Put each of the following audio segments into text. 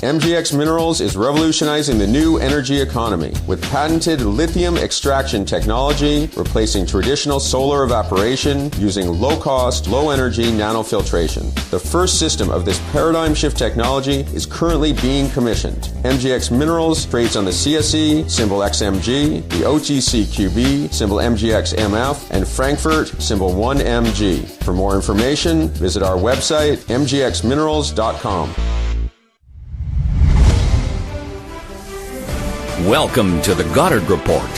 MGX Minerals is revolutionizing the new energy economy with patented lithium extraction technology, replacing traditional solar evaporation using low-cost, low-energy nanofiltration. The first system of this paradigm shift technology is currently being commissioned. MGX Minerals trades on the CSE, symbol XMG, the OTCQB, symbol MGXMF, and Frankfurt, symbol 1MG. For more information, visit our website, mgxminerals.com. Welcome to the Goddard Report.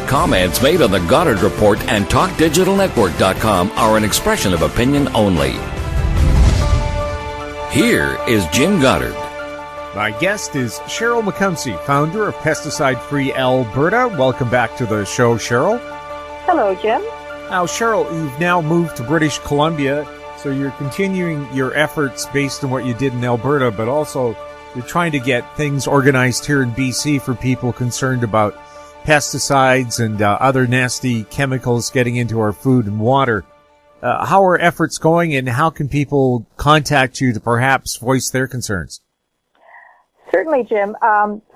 Comments made on the Goddard Report and TalkDigitalNetwork.com are an expression of opinion only. Here is Jim Goddard. My guest is Sheryl McCumsey, founder of Pesticide Free Alberta. Welcome back to the show, Sheryl. Hello, Jim. Now, Sheryl, you've now moved to British Columbia, so you're continuing your efforts based on what you did in Alberta, but also you're trying to get things organized here in BC for people concerned about pesticides and other nasty chemicals getting into our food and water. How are efforts going, and how can people contact you to perhaps voice their concerns? Certainly, Jim.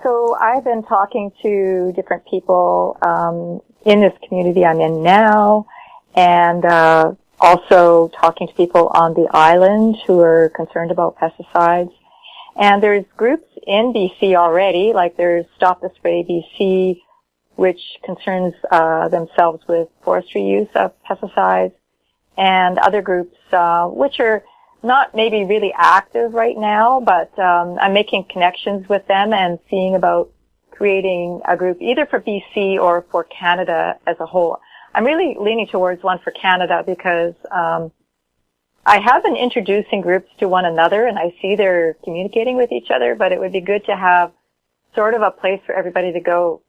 So I've been talking to different people in this community I'm in now, and also talking to people on the island who are concerned about pesticides. And there's groups in BC already, like there's Stop the Spray BC, which concerns themselves with forestry use of pesticides, and other groups which are not maybe really active right now, but I'm making connections with them and seeing about creating a group either for BC or for Canada as a whole. I'm really leaning towards one for Canada because I have been introducing groups to one another, and I see they're communicating with each other, but it would be good to have sort of a place for everybody to go.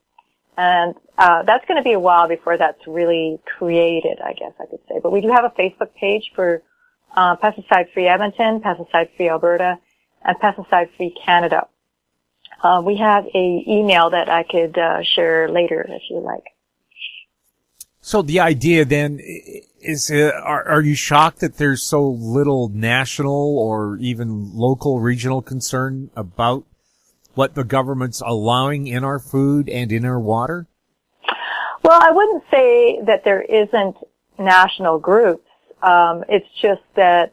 And that's going to be a while before that's really created, I guess I could say. But we do have a Facebook page for Pesticide Free Edmonton, Pesticide Free Alberta, and Pesticide Free Canada. We have a email that I could share later if you like. So the idea then is, are you shocked that there's so little national or even local regional concern about what the government's allowing in our food and in our water? Well, I wouldn't say that there isn't national groups. It's just that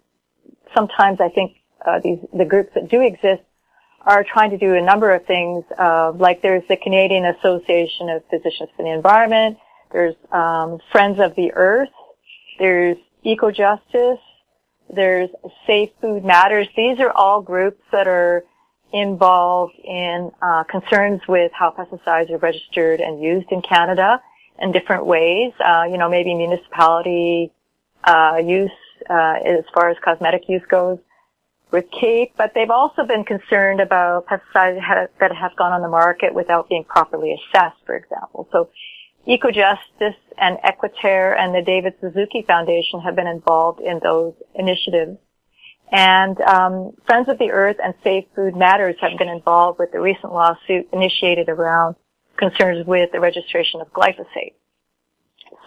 sometimes I think the groups that do exist are trying to do a number of things. Like there's the Canadian Association of Physicians for the Environment. There's Friends of the Earth. There's Eco-Justice. There's Safe Food Matters. These are all groups that are involved in concerns with how pesticides are registered and used in Canada in different ways. Maybe municipality use as far as cosmetic use goes with CAPE, but they've also been concerned about pesticides that have gone on the market without being properly assessed, for example. So Eco-Justice and Equiterre and the David Suzuki Foundation have been involved in those initiatives. And Friends of the Earth and Safe Food Matters have been involved with the recent lawsuit initiated around concerns with the registration of glyphosate.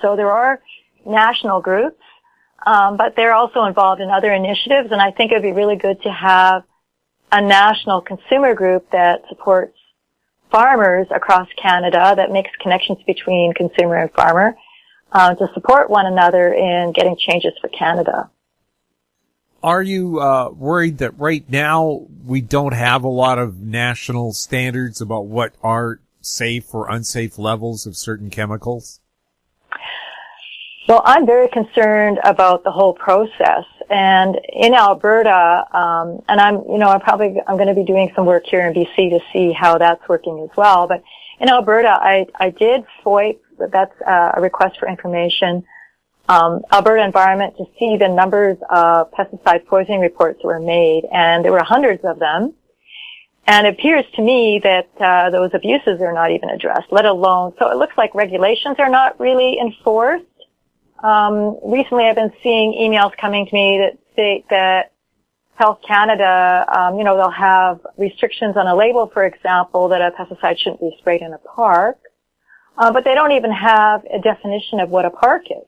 So there are national groups, but they're also involved in other initiatives, and I think it would be really good to have a national consumer group that supports farmers across Canada, that makes connections between consumer and farmer, to support one another in getting changes for Canada. Are you worried that right now we don't have a lot of national standards about what are safe or unsafe levels of certain chemicals? Well, I'm very concerned about the whole process. And in Alberta, and I'm going to be doing some work here in BC to see how that's working as well. But in Alberta, I did FOIP, that's a request for information, Alberta Environment, to see the numbers of pesticide poisoning reports that were made, and there were hundreds of them. And it appears to me that those abuses are not even addressed, let alone, so it looks like regulations are not really enforced. Recently I've been seeing emails coming to me that state that Health Canada, they'll have restrictions on a label, for example, that a pesticide shouldn't be sprayed in a park. But they don't even have a definition of what a park is.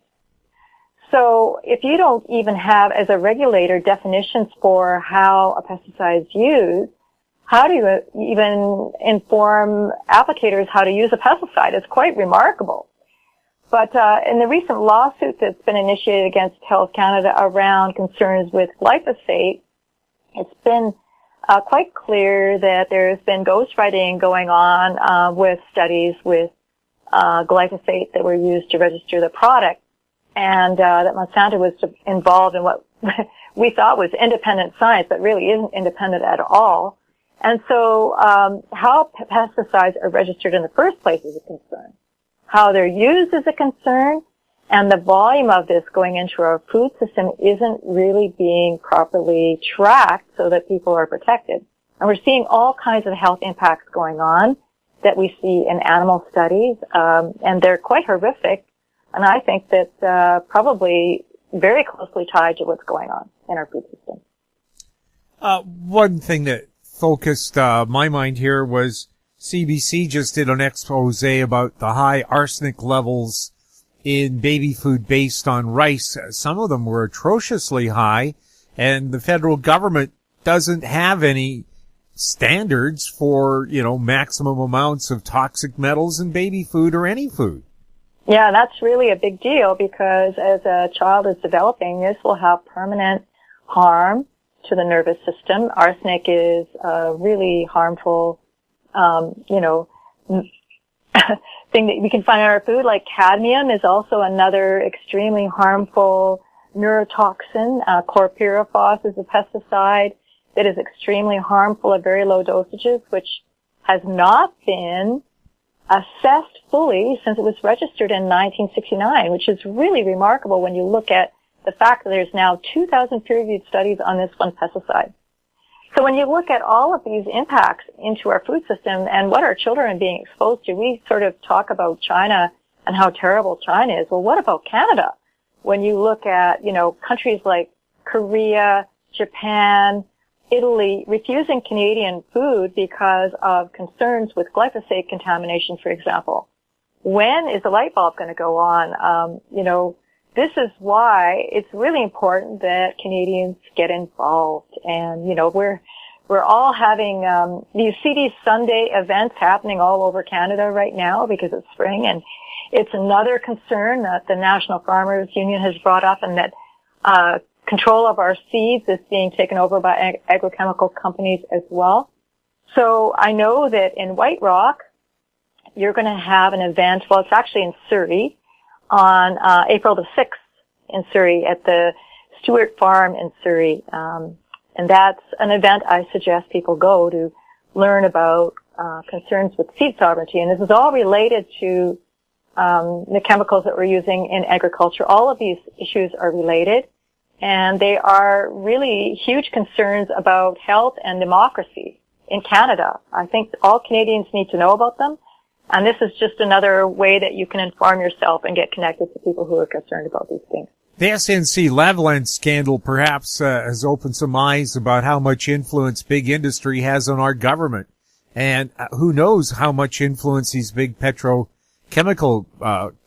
So if you don't even have, as a regulator, definitions for how a pesticide is used, how do you even inform applicators how to use a pesticide? It's quite remarkable. But in the recent lawsuit that's been initiated against Health Canada around concerns with glyphosate, it's been quite clear that there's been ghostwriting going on with studies with glyphosate that were used to register the product, and that Monsanto was involved in what we thought was independent science, but really isn't independent at all. And so how pesticides are registered in the first place is a concern. How they're used is a concern, and the volume of this going into our food system isn't really being properly tracked so that people are protected. And we're seeing all kinds of health impacts going on that we see in animal studies, and they're quite horrific, and I think that probably very closely tied to what's going on in our food system. One thing that focused my mind here was CBC just did an expose about the high arsenic levels in baby food based on rice. Some of them were atrociously high, and the federal government doesn't have any standards for, maximum amounts of toxic metals in baby food or any food. Yeah, that's really a big deal because as a child is developing, this will have permanent harm to the nervous system. Arsenic is really harmful thing that we can find in our food, like cadmium is also another extremely harmful neurotoxin. Chlorpyrifos is a pesticide that is extremely harmful at very low dosages, which has not been assessed fully since it was registered in 1969, which is really remarkable when you look at the fact that there's now 2,000 peer-reviewed studies on this one pesticide. So when you look at all of these impacts into our food system and what our children are being exposed to, we sort of talk about China and how terrible China is. Well, what about Canada? When you look at, countries like Korea, Japan, Italy refusing Canadian food because of concerns with glyphosate contamination, for example. When is the light bulb going to go on? This is why it's really important that Canadians get involved. And, we're all having, you see these Sunday events happening all over Canada right now because it's spring. And it's another concern that the National Farmers Union has brought up, and that, control of our seeds is being taken over by agrochemical companies as well. So I know that in White Rock, you're going to have an event, well, it's actually in Surrey, on April the 6th in Surrey at the Stewart Farm in Surrey. And that's an event I suggest people go to learn about concerns with seed sovereignty. And this is all related to the chemicals that we're using in agriculture. All of these issues are related, and they are really huge concerns about health and democracy in Canada. I think all Canadians need to know about them. And this is just another way that you can inform yourself and get connected to people who are concerned about these things. The SNC Lavalin scandal perhaps has opened some eyes about how much influence big industry has on our government. And who knows how much influence these big petrochemical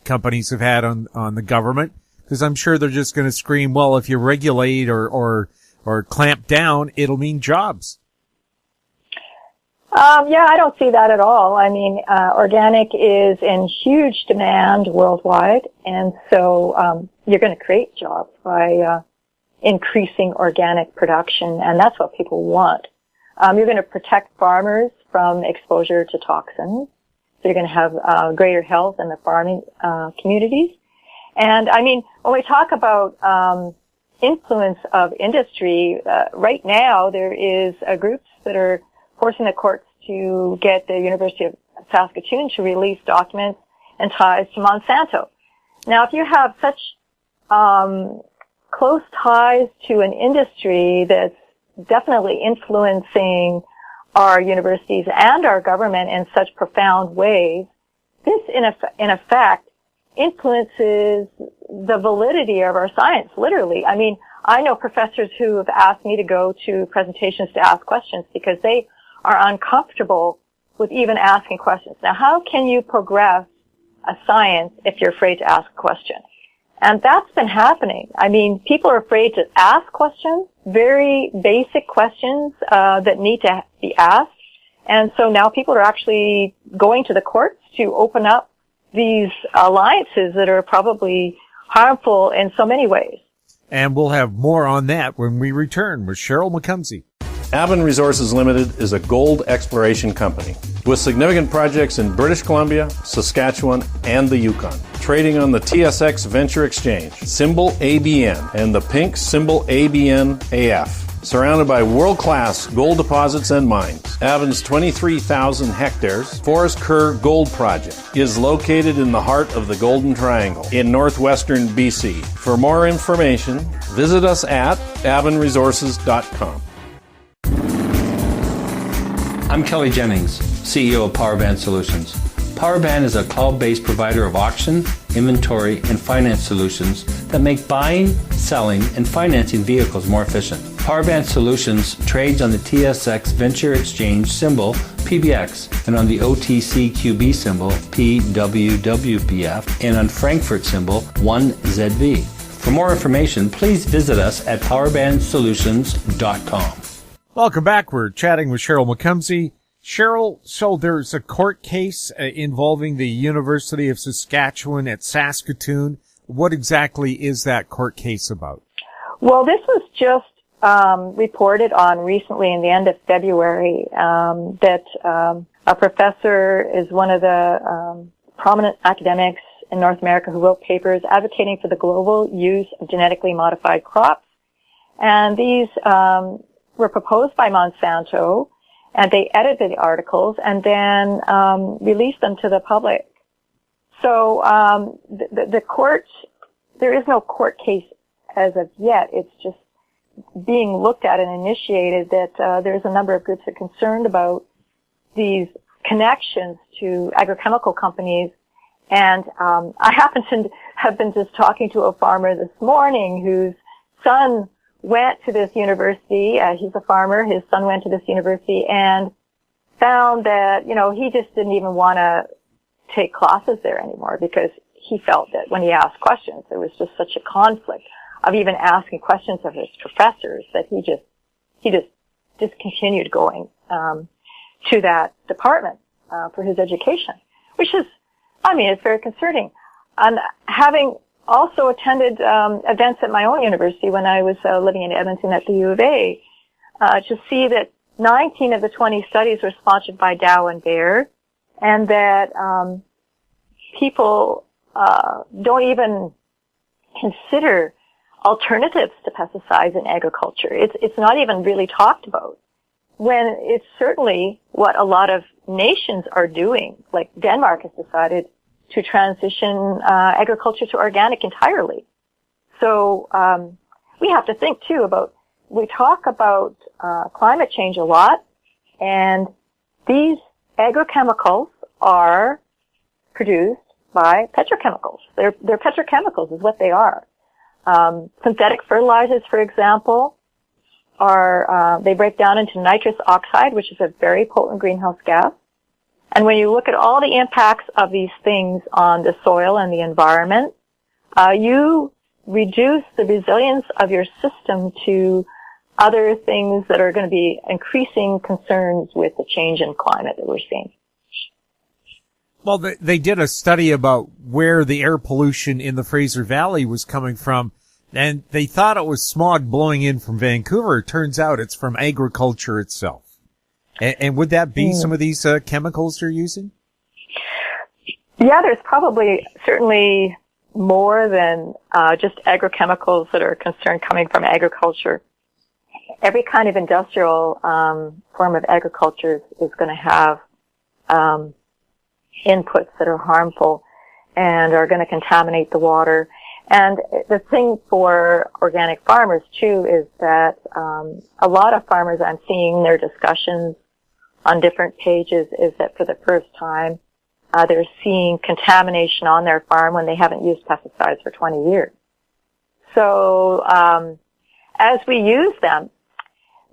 companies have had on the government. Because I'm sure they're just going to scream, well, if you regulate or clamp down, it'll mean jobs. Yeah, I don't see that at all. I mean, organic is in huge demand worldwide, and so you're going to create jobs by increasing organic production, and that's what people want. You're going to protect farmers from exposure to toxins, so you're going to have greater health in the farming communities. And I mean, when we talk about influence of industry, right now there is groups that are forcing the courts to get the University of Saskatoon to release documents and ties to Monsanto. Now, if you have such close ties to an industry that's definitely influencing our universities and our government in such profound ways, this in effect influences the validity of our science, literally. I mean, I know professors who have asked me to go to presentations to ask questions because they are uncomfortable with even asking questions. Now, how can you progress a science if you're afraid to ask a question? And that's been happening. I mean, people are afraid to ask questions, very basic questions that need to be asked. And so now people are actually going to the courts to open up these alliances that are probably harmful in so many ways. And we'll have more on that when we return with Sheryl McCumsey. Avon Resources Limited is a gold exploration company with significant projects in British Columbia, Saskatchewan, and the Yukon. Trading on the TSX Venture Exchange, symbol ABN, and the pink symbol ABN-AF. Surrounded by world-class gold deposits and mines, Avon's 23,000 hectares Forest Kerr Gold Project is located in the heart of the Golden Triangle in northwestern BC. For more information, visit us at avonresources.com. I'm Kelly Jennings, CEO of PowerBand Solutions. PowerBand is a cloud-based provider of auction, inventory, and finance solutions that make buying, selling, and financing vehicles more efficient. PowerBand Solutions trades on the TSX Venture Exchange symbol PBX and on the OTCQB symbol PWWPF and on Frankfurt symbol 1ZV. For more information, please visit us at powerbandsolutions.com. Welcome back. We're chatting with Sheryl McCumsey. Sheryl, so there's a court case involving the University of Saskatchewan at Saskatoon. What exactly is that court case about? Well, this was just reported on recently in the end of February that a professor is one of the prominent academics in North America who wrote papers advocating for the global use of genetically modified crops. And these were proposed by Monsanto, and they edited the articles and then released them to the public. So the court, there is no court case as of yet. It's just being looked at and initiated that there's a number of groups that are concerned about these connections to agrochemical companies. And I happen to have been just talking to a farmer this morning whose son went to this university. He's a farmer. His son went to this university and found that, you know, he just didn't even want to take classes there anymore because he felt that when he asked questions, there was just such a conflict of even asking questions of his professors that he just discontinued going to that department for his education, which is, I mean, it's very concerning. And having also attended events at my own university when I was living in Edmonton at the U of A, to see that 19 of the 20 studies were sponsored by Dow and Bayer, and that people don't even consider alternatives to pesticides in agriculture. It's not even really talked about, when it's certainly what a lot of nations are doing. Like Denmark has decided to transition agriculture to organic entirely. So we have to think too about, we talk about climate change a lot, and these agrochemicals are produced by petrochemicals. They're petrochemicals is what they are. Synthetic fertilizers, for example, are they break down into nitrous oxide, which is a very potent greenhouse gas. And when you look at all the impacts of these things on the soil and the environment, you reduce the resilience of your system to other things that are going to be increasing concerns with the change in climate that we're seeing. Well, they did a study about where the air pollution in the Fraser Valley was coming from, and they thought it was smog blowing in from Vancouver. It turns out it's from agriculture itself. And would that be some of these chemicals they're using? Yeah, there's probably certainly more than just agrochemicals that are concerned coming from agriculture. Every kind of industrial form of agriculture is going to have inputs that are harmful and are going to contaminate the water. And the thing for organic farmers too is that a lot of farmers, I'm seeing their discussions on different pages, is that for the first time they're seeing contamination on their farm when they haven't used pesticides for 20 years. So as we use them,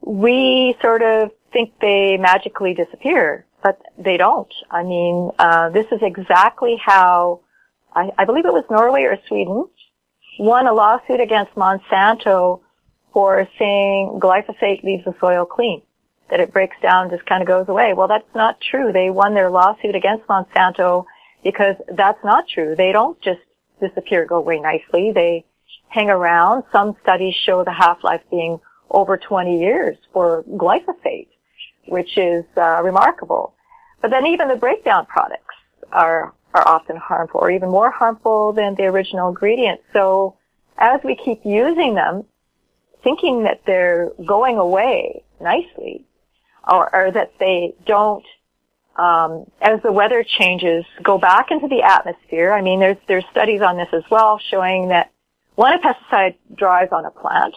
we sort of think they magically disappear, but they don't. I mean, this is exactly how, I believe it was Norway or Sweden, won a lawsuit against Monsanto for saying glyphosate leaves the soil clean. that it breaks down, just kind of goes away. Well, that's not true. They won their lawsuit against Monsanto because that's not true. They don't just disappear, go away nicely. They hang around. Some studies show the half-life being over 20 years for glyphosate, which is remarkable. But then even the breakdown products are often harmful, or even more harmful than the original ingredient. So as we keep using them, thinking that they're going away nicely, or that they don't, as the weather changes, go back into the atmosphere. I mean, there's studies on this as well showing that when a pesticide dries on a plant,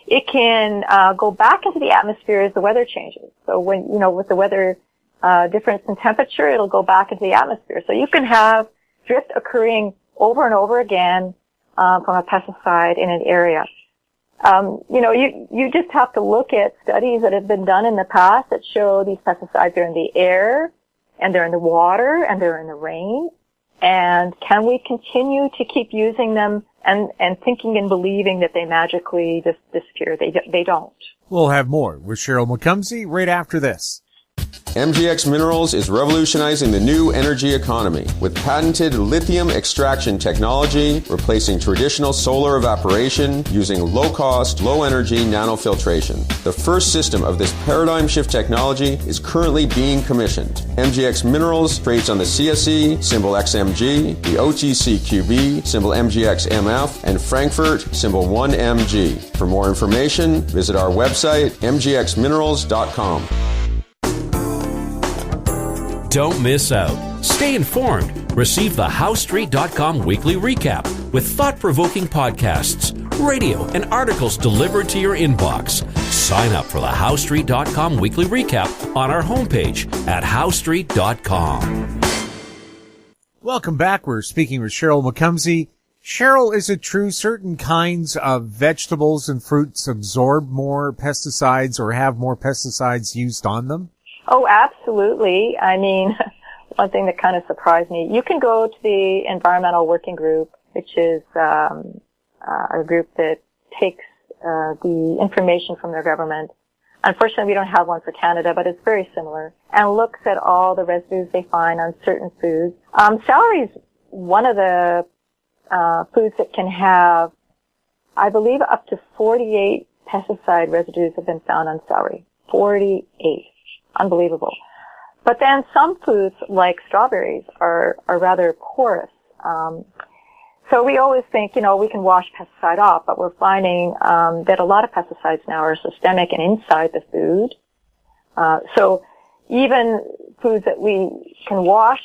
it can go back into the atmosphere as the weather changes. So when, with the weather difference in temperature, it'll go back into the atmosphere. So you can have drift occurring over and over again from a pesticide in an area. You just have to look at studies that have been done in the past that show these pesticides are in the air, and they're in the water, and they're in the rain. And can we continue to keep using them and thinking and believing that they magically just disappear? They don't. We'll have more with Sheryl McCumsey right after this. MGX Minerals is revolutionizing the new energy economy with patented lithium extraction technology, replacing traditional solar evaporation using low-cost, low-energy nanofiltration. The first system of this paradigm shift technology is currently being commissioned. MGX Minerals trades on the CSE, symbol XMG, the OTCQB, symbol MGXMF, and Frankfurt, symbol 1MG. For more information, visit our website, mgxminerals.com. Don't miss out. Stay informed. Receive the HowStreet.com weekly recap with thought-provoking podcasts, radio, and articles delivered to your inbox. Sign up for the HowStreet.com weekly recap on our homepage at HowStreet.com. Welcome back. We're speaking with Sheryl McCumsey. Sheryl, is it true certain kinds of vegetables and fruits absorb more pesticides or have more pesticides used on them? Oh, absolutely. I mean, one thing that kind of surprised me, you can go to the Environmental Working Group, which is a group that takes the information from their government. Unfortunately, we don't have one for Canada, but it's very similar, and looks at all the residues they find on certain foods. Celery is one of the foods that can have, I believe, up to 48 pesticide residues have been found on celery. 48. Unbelievable. But then some foods, like strawberries, are rather porous. So we always think, we can wash pesticide off, but we're finding that a lot of pesticides now are systemic and inside the food. So even foods that we can wash,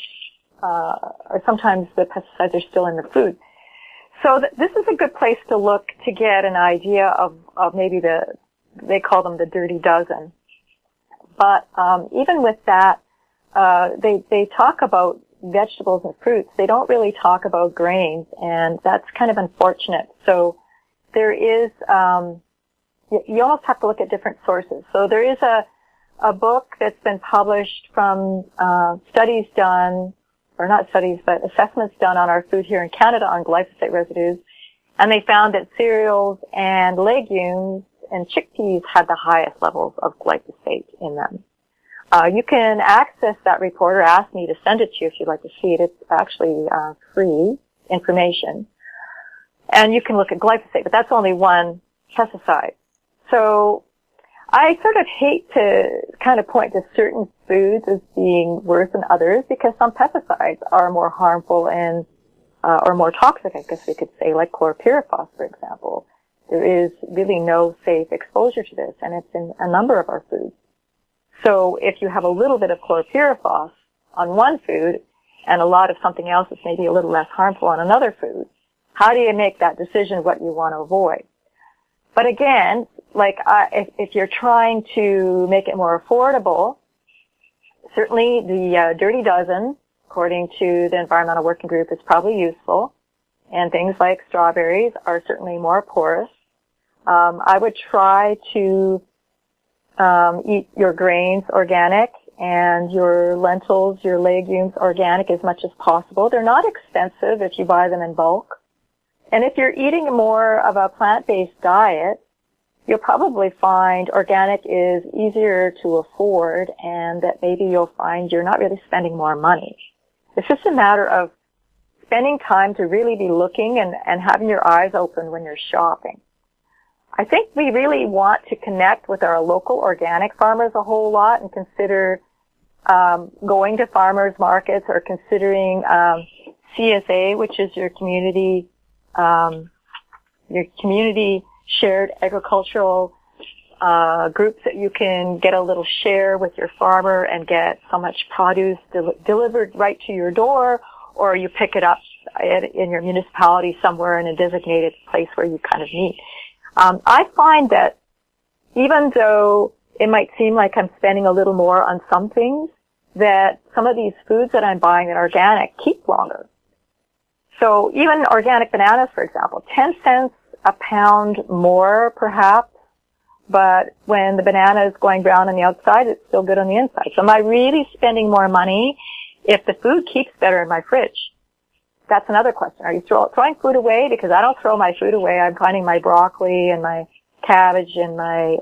or sometimes the pesticides are still in the food. So this is a good place to look to get an idea of maybe they call them the dirty dozen. But even with that, they talk about vegetables and fruits. They don't really talk about grains, and that's kind of unfortunate. So there is, you almost have to look at different sources. So there is a book that's been published from studies done, or not studies, but assessments done on our food here in Canada on glyphosate residues, and they found that cereals and legumes and chickpeas had the highest levels of glyphosate in them. You can access that report or ask me to send it to you if you'd like to see it. It's actually free information. And you can look at glyphosate, but that's only one pesticide. So I sort of hate to kind of point to certain foods as being worse than others because some pesticides are more harmful and or more toxic, I guess we could say, like chlorpyrifos, for example. There is really no safe exposure to this, and it's in a number of our foods. So if you have a little bit of chlorpyrifos on one food and a lot of something else that's maybe a little less harmful on another food, how do you make that decision what you want to avoid? But again, if you're trying to make it more affordable, certainly the Dirty Dozen, according to the Environmental Working Group, is probably useful. And things like strawberries are certainly more porous. I would try to eat your grains organic and your lentils, your legumes organic as much as possible. They're not expensive if you buy them in bulk. And if you're eating more of a plant-based diet, you'll probably find organic is easier to afford, and that maybe you'll find you're not really spending more money. It's just a matter of spending time to really be looking and having your eyes open when you're shopping. I think we really want to connect with our local organic farmers a whole lot and consider going to farmers markets or considering CSA, which is your community shared agricultural groups that you can get a little share with your farmer and get so much produce delivered right to your door, or you pick it up in your municipality somewhere in a designated place where you kind of meet. I find that even though it might seem like I'm spending a little more on some things, that some of these foods that I'm buying that are organic keep longer. So even organic bananas, for example, 10 cents a pound more perhaps, but when the banana is going brown on the outside, it's still good on the inside. So am I really spending more money if the food keeps better in my fridge? That's another question. Are you throwing food away? Because I don't throw my food away. I'm finding my broccoli and my cabbage and my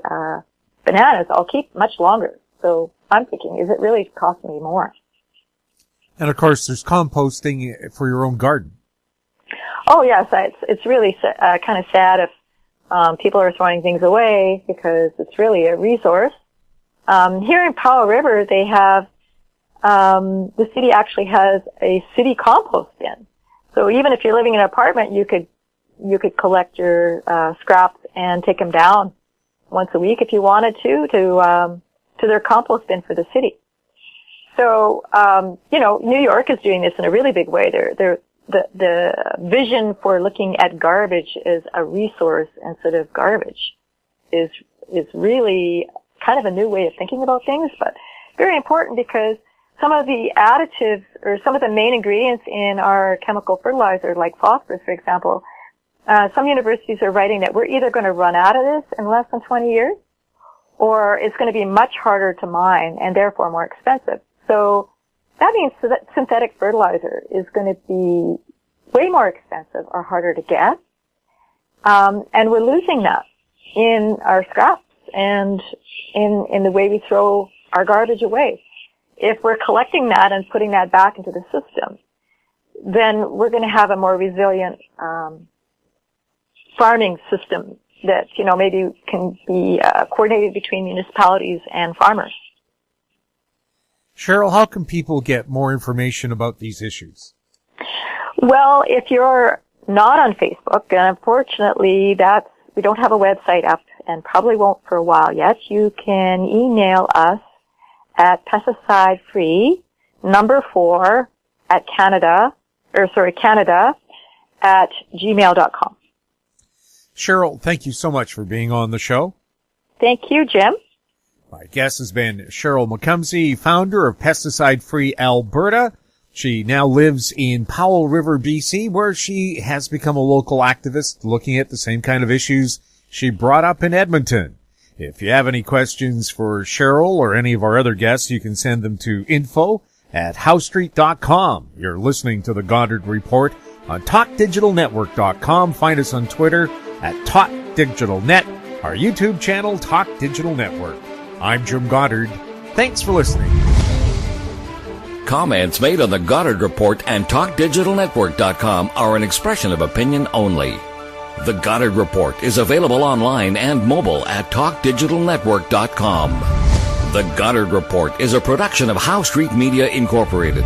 bananas I'll keep much longer. So I'm thinking, is it really costing me more? And of course, there's composting for your own garden. Oh yes, it's really kind of sad if people are throwing things away, because it's really a resource. Here in Powell River, they have the city actually has a city compost bin. So even if you're living in an apartment, you could collect your scraps and take them down once a week if you wanted to their compost bin for the city. So New York is doing this in a really big way. The vision for looking at garbage as a resource instead of garbage is really kind of a new way of thinking about things, but very important, because some of the additives or some of the main ingredients in our chemical fertilizer, like phosphorus, for example, some universities are writing that we're either going to run out of this in less than 20 years, or it's going to be much harder to mine and therefore more expensive. So that means that synthetic fertilizer is going to be way more expensive or harder to get. And we're losing that in our scraps and in the way we throw our garbage away. If we're collecting that and putting that back into the system, then we're going to have a more resilient farming system that, maybe can be coordinated between municipalities and farmers. Sheryl, how can people get more information about these issues? Well, if you're not on Facebook, and unfortunately we don't have a website up and probably won't for a while yet, you can email us at pesticide-free, 4 at Canada at gmail.com. Sheryl, thank you so much for being on the show. Thank you, Jim. My guest has been Sheryl McCumsey, founder of Pesticide Free Alberta. She now lives in Powell River, BC, where she has become a local activist looking at the same kind of issues she brought up in Edmonton. If you have any questions for Sheryl or any of our other guests, you can send them to info@howstreet.com. You're listening to the Goddard Report on TalkDigitalNetwork.com. Find us on Twitter at TalkDigitalNet, our YouTube channel, Talk Digital Network. I'm Jim Goddard. Thanks for listening. Comments made on the Goddard Report and TalkDigitalNetwork.com are an expression of opinion only. The Goddard Report is available online and mobile at TalkDigitalNetwork.com. The Goddard Report is a production of Howe Street Media Incorporated.